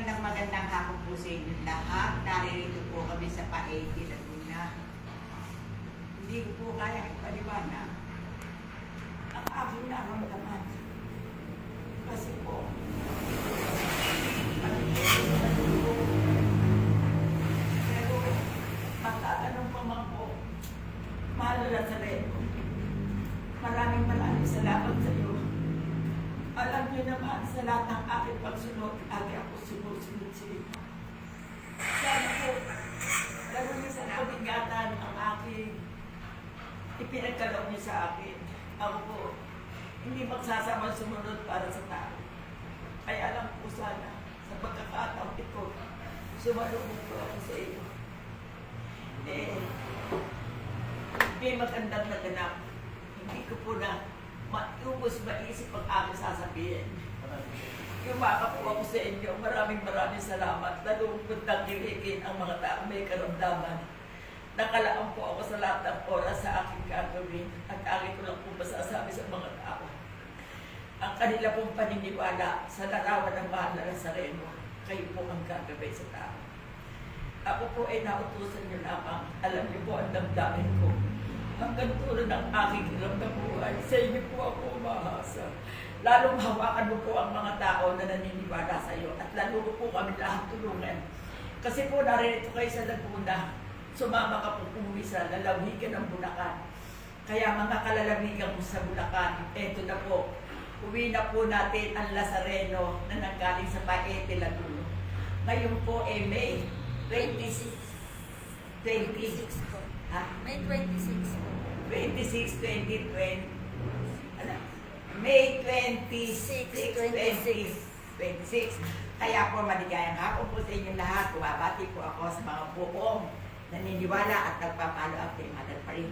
magandang hapon po sa inyo lahat. Naririto po kami sa Paete, Laguna. Hindi ko po kaya ipaliwanag ang aking nararamdaman. Kasi po, pero magtatanong pa man po, mahal na sa Reno. Maraming salamat sa iyo. Alam niyo naman, sa lahat ng aking pagsunod, lagi ako sumusunod sa inyo. Sana po, lalo niyo sa pabigatan ang aking ipinagkaloob niyo sa akin. Ako po, hindi magsasama sumunod para sa tao. Kaya lang po sana, sa pagkakataon ito, sumalubog po ako sa iyo. May magandang naganap. Hindi ko po na maubos maisip ang aking sasabihin. Yumakap po ako sa inyo. Maraming salamat. Nalungkot ng kiligin ang mga tao may karamdaman. Nakalaan po ako sa lahat ng oras sa aking gagawin at aking ko lang po masasabi sa mga tao. Ang kanila pong paniniwala sa larawan ng mahal na Nazareno, kayo po ang gagawin sa tao. Ako po ay nautusan niyo lamang. Alam niyo po ang damdamin ko. Hanggang tulad ng aking hirap na buhay, sa inyo po ako umahasa. Lalong hawakan mo po ang mga tao na naniniwala sa iyo at lalo po kami lahat tulungan. Kasi po naririto kayo sa Laguna, sumama ka po umuwi sa lalawigan ng Bulacan. Kaya mga kalalawigan mo sa Bulacan, eto na po, uwi na po natin ang Nazareno na nanggaling sa Paete, Laguna. Ngayon po May 26 po. May 26 po. 26, 2020. Ano? May 26, 26. Kaya po maligayang hapon po sa inyo lahat. Bumabati po ako sa mga buong naniniwala at nagpapalo ang kay Mother pa rin.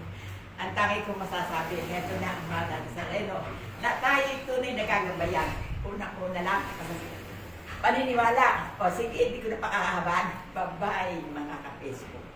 Ang tangi kong masasabi, ito na ang Mahal na Nazareno na tayo tunay na gagabayan. Unang-una lang, paniniwala. O sige, hindi ko na pakakahaban. Bye-bye mga ka-Facebook.